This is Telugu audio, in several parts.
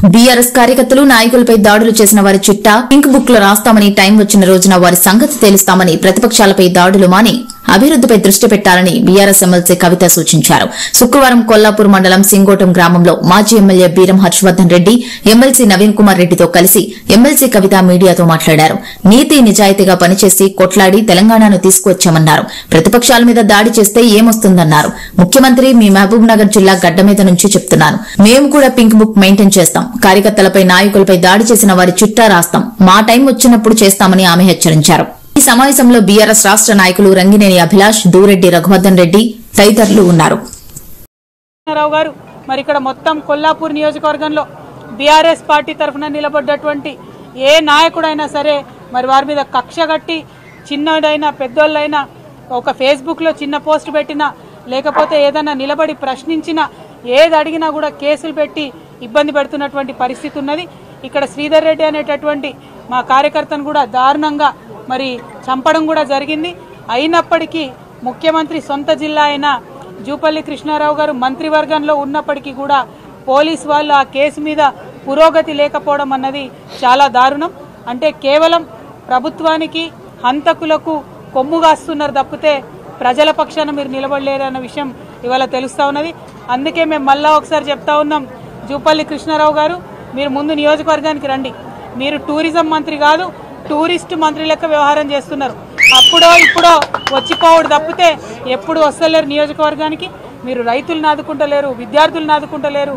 బీఆర్ఎస్ కార్యకర్తలు నాయకులపై దాడులు చేసిన వారి చిట్టా పింక్ బుక్ లో రాస్తామని టైం వచ్చిన రోజున వారి సంగతి తేలుస్తామని ప్రతిపక్షాలపై దాడులు మాని అభివృద్దిపై దృష్టి పెట్టాలని బీఆర్ఎస్ ఎమ్మెల్సీ కవిత సూచించారు. శుక్రవారం కొల్లాపూర్ మండలం సింగోటం గ్రామంలో మాజీ ఎమ్మెల్యే బీరం హర్షవర్ధన్ రెడ్డి ఎమ్మెల్సీ నవీన్ కుమార్ రెడ్డితో కలిసి ఎమ్మెల్సీ కవిత మీడియాతో మాట్లాడారు. నీతి నిజాయితీగా పనిచేసి కొట్లాడి తెలంగాణను తీసుకువచ్చామన్నారు. ప్రతిపక్షాల మీద దాడి చేస్తే ఏమొస్తుందన్నారు. ముఖ్యమంత్రి మీ మహబూబ్ నగర్ జిల్లా గడ్డ మీద నుంచి చెప్తున్నాను. మేము కూడా పింక్ బుక్ మెయింటైన్ చేస్తాం. కార్యకర్తలపై నాయకులపై దాడి చేసిన వారి చిట్టా రాస్తాం. మా టైం వచ్చినప్పుడు చేస్తామని ఆమె హెచ్చరించారు. ఈ సమావేశంలో బీఆర్ఎస్ రాష్ట్ర నాయకులు రంగినేని అభిలాష్, దూరెడ్డి రఘువర్ధన్ రెడ్డి తదితరులు ఉన్నారు. మరి ఇక్కడ మొత్తం కొల్లాపూర్ నియోజకవర్గంలో బీఆర్ఎస్ పార్టీ తరఫున నిలబడ్డటువంటి ఏ నాయకుడైనా సరే మరి వారి మీద కక్ష కట్టి చిన్నదైనా పెద్దోళ్ళైనా ఒక ఫేస్బుక్లో చిన్న పోస్ట్ పెట్టినా లేకపోతే ఏదైనా నిలబడి ప్రశ్నించినా ఏది అడిగినా కూడా కేసులు పెట్టి ఇబ్బంది పెడుతున్నటువంటి పరిస్థితి ఉన్నది. ఇక్కడ శ్రీధర్ రెడ్డి అనేటటువంటి మా కార్యకర్తను కూడా దారుణంగా మరి చంపడం కూడా జరిగింది. అయినప్పటికీ ముఖ్యమంత్రి సొంత జిల్లా అయిన జూపల్లి కృష్ణారావు గారు మంత్రివర్గంలో ఉన్నప్పటికీ కూడా పోలీసు వాళ్ళు ఆ కేసు మీద పురోగతి లేకపోవడం అన్నది చాలా దారుణం. అంటే కేవలం ప్రభుత్వానికి హంతకులకు కొమ్ముగాస్తున్నారు తప్పితే ప్రజల పక్షాన మీరు నిలబడలేరన్న విషయం ఇవాళ తెలుస్తూ ఉన్నది. అందుకే మేము మళ్ళా ఒకసారి చెప్తా ఉన్నాం, జూపల్లి కృష్ణారావు గారు మీరు ముందు నియోజకవర్గానికి రండి. మీరు టూరిజం మంత్రి కాదు, టూరిస్ట్ మంత్రి లెక్క వ్యవహారం చేస్తున్నారు. అప్పుడో ఇప్పుడో వచ్చిపోవడు తప్పితే ఎప్పుడు వస్తలేరు నియోజకవర్గానికి. మీరు రైతులను ఆదుకుంటలేరు, విద్యార్థులను ఆదుకుంటలేరు,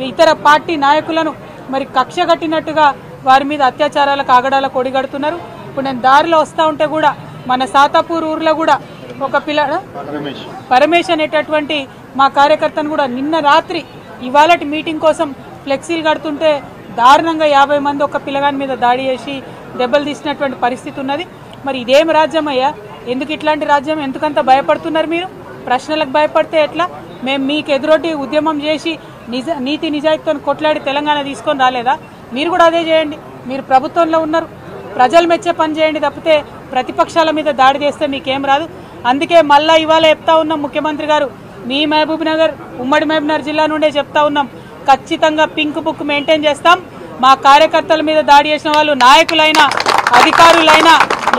ఇతర పార్టీ నాయకులను మరి కక్ష కట్టినట్టుగా వారి మీద అత్యాచారాలకు ఆగడాలకు ఒడిగడుతున్నారు. ఇప్పుడు నేను దారిలో వస్తూ ఉంటే కూడా మన సాతాపూర్ ఊర్లో కూడా ఒక పరమేశ్ అనేటటువంటి మా కార్యకర్తను కూడా నిన్న రాత్రి ఇవాళటి మీటింగ్ కోసం ఫ్లెక్సీలు కడుతుంటే దారుణంగా 50 మంది ఒక పిల్లగాని మీద దాడి చేసి దెబ్బలు తీసినటువంటి పరిస్థితి ఉన్నది. మరి ఇదేం రాజ్యం అయ్యా? ఎందుకు ఇట్లాంటి రాజ్యం? ఎందుకంత భయపడుతున్నారు మీరు? ప్రశ్నలకు భయపడితే ఎట్లా? మేము మీకు ఎదురొడ్డి ఉద్యమం చేసి నీతి నిజాయితీతో కొట్లాడి తెలంగాణ తీసుకొని రాలేదా? మీరు కూడా అదే చేయండి. మీరు ప్రభుత్వంలో ఉన్నారు, ప్రజలు మెచ్చే పని చేయండి తప్పితే ప్రతిపక్షాల మీద దాడి చేస్తే మీకేం రాదు. అందుకే మళ్ళా ఇవాళ చెప్తా ఉన్నాం, ముఖ్యమంత్రి గారు మీ మహబూబ్ నగర్ ఉమ్మడి మహబూబ్ నగర్ జిల్లా నుండే చెప్తా ఉన్నాం, ఖచ్చితంగా పింక్ బుక్ మెయింటైన్ చేస్తాం. మా కార్యకర్తల మీద దాడి చేసిన వాళ్ళు నాయకులైనా అధికారులైనా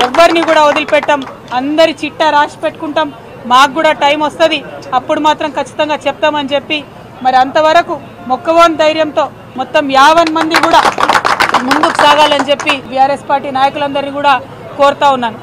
ఎవరిని కూడా వదిలిపెట్టాం. అందరి చిట్టా రాసి పెట్టుకుంటాం. మాకు కూడా టైం వస్తుంది, అప్పుడు మాత్రం ఖచ్చితంగా చెప్తామని చెప్పి మరి అంతవరకు మొక్కవోని ధైర్యంతో మొత్తం 50 మంది కూడా ముందుకు సాగాలని చెప్పి బీఆర్ఎస్ పార్టీ నాయకులందరినీ కూడా కోరుతా ఉన్నాను.